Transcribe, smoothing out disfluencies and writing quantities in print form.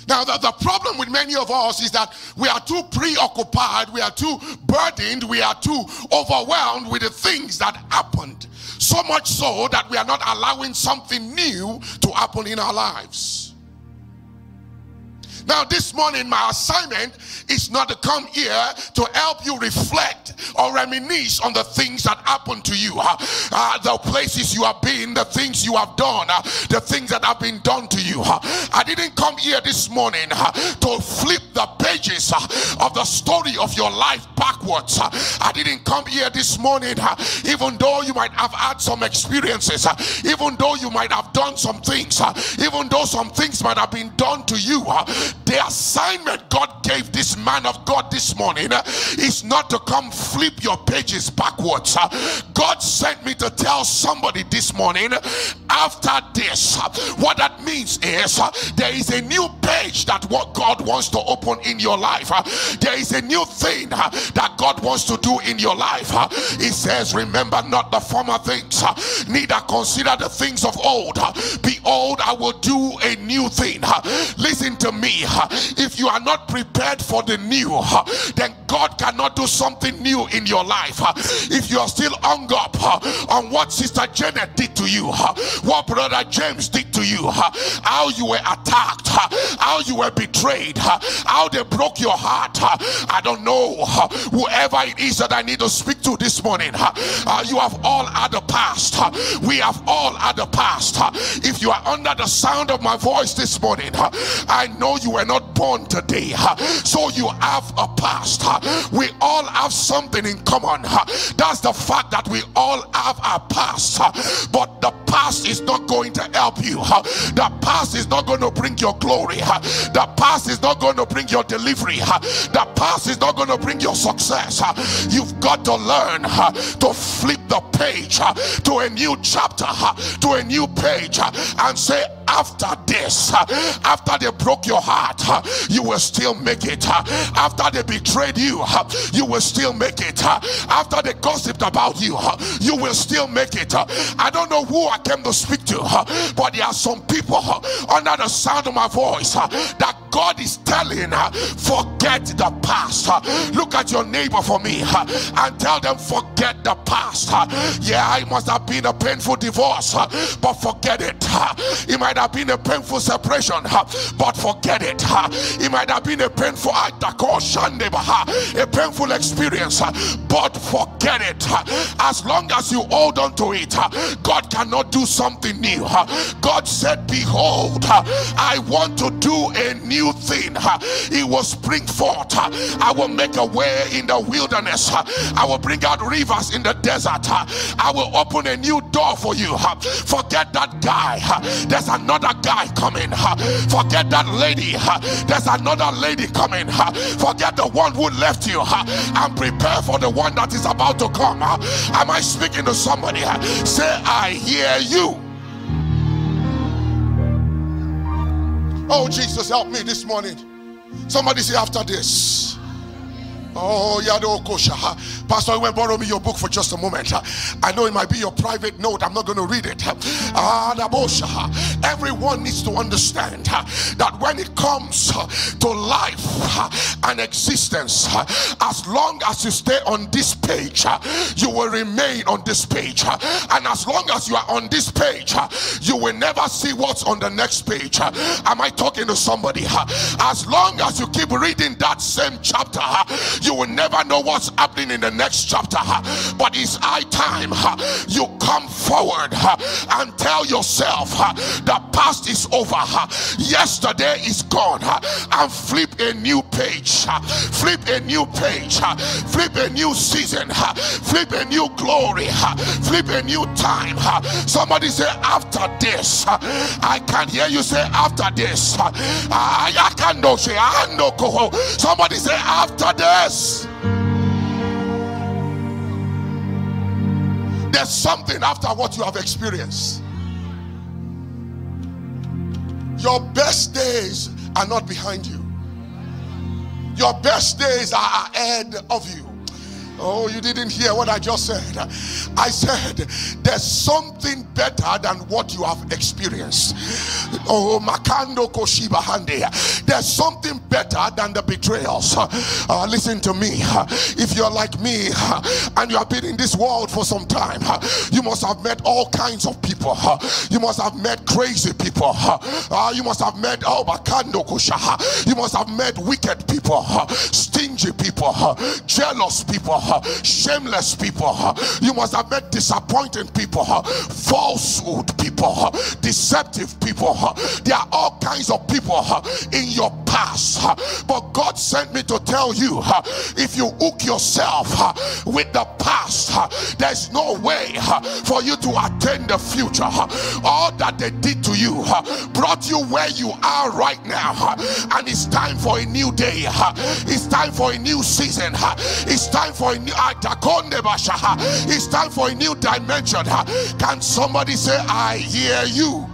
Now, the problem with many of us is that we are too preoccupied, we are too burdened, we are too overwhelmed with the things that happened. So much so that we are not allowing something new to happen in our lives. Now, this morning, my assignment is not to come here to help you reflect or reminisce on the things that happened to you, the places you have been, the things you have done, the things that have been done to you. I didn't come here this morning to flip the pages of the story of your life backwards. I didn't come here this morning, even though you might have had some experiences, even though you might have done some things, even though some things might have been done to you. The assignment God gave this man of God this morning is not to come flip your pages backwards. God sent me to tell somebody this morning, after this, what that means is there is a new page that what God wants to open in your life. There is a new thing that God wants to do in your life. He says, remember not the former things, neither consider the things of old. Behold, I will do a new thing. Listen to me. If you are not prepared for the new, then God cannot do something new in your life. If you are still hung up on what Sister Janet did to you, what Brother James did to you, how you were attacked, how you were betrayed, how they broke your heart, I don't know, whoever it is that I need to speak to this morning, you have all had the past. We have all had the past. If you are under the sound of my voice this morning, I know you were not born today, so you have a past. We all have something in common. That's the fact that we all have our past, but the past is not going to help you. The past is not going to bring your glory. The past is not going to bring your delivery. The past is not going to bring your success. You've got to learn to flip the page to a new chapter, to a new page, and say, after this, after they broke your heart, you will still make it. After they betrayed you, you will still make it. After they gossiped about you, you will still make it. I don't know who I came to speak to, but there are some people under the sound of my voice that God is telling, forget the past. Look at your neighbor for me and tell them, forget the past. Yeah, it must have been a painful divorce, but forget it. It might have been a painful separation, but forget it. It might have been a painful experience, but forget it. As long as you hold on to it, God cannot do something new. God said, behold, I want to do a new thing. It will spring forth. I will make a way in the wilderness. I will bring out rivers in the desert. I will open a new door for you. Forget that guy. There's another guy coming. Forget that lady. There's another lady coming. Forget the one who left you and prepare for the one that is about to come. Am I speaking to somebody? Say, I hear you. Oh, Jesus, help me this morning. Somebody say, after this. Oh, Yado Kosha. Pastor, you will borrow me your book for just a moment. I know it might be your private note. I'm not going to read it. Everyone needs to understand that when it comes to life and existence, as long as you stay on this page, you will remain on this page. And as long as you are on this page, you will never see what's on the next page. Am I talking to somebody? As long as you keep reading that same chapter, you will never know what's happening in the next chapter. But it's high time you come forward and tell yourself the past is over, yesterday is gone, and flip a new page, flip a new page, flip a new season, flip a new glory, flip a new time. Somebody say, after this. I can't hear you say, after this. Somebody say, after this. There's something after what you have experienced. Your best days are not behind you. Your best days are ahead of you. Oh, you didn't hear what I just said. I said there's something better than what you have experienced. Oh, Makando Koshiba Hande. There's something better than the betrayals. Listen to me. If you're like me and you have been in this world for some time, you must have met all kinds of people. You must have met crazy people. You must have met Makando Kosha. You must have met wicked people, stingy people, jealous people, shameless people. You must have met disappointing people, falsehood people, deceptive people. There are all kinds of people in your past, but God sent me to tell you, if you hook yourself with the past, there's no way for you to attain the future. All that they did to you brought you where you are right now, and it's time for a new day. It's time for a new season. It's time for a new it's time for a new dimension. Can somebody say, I hear you?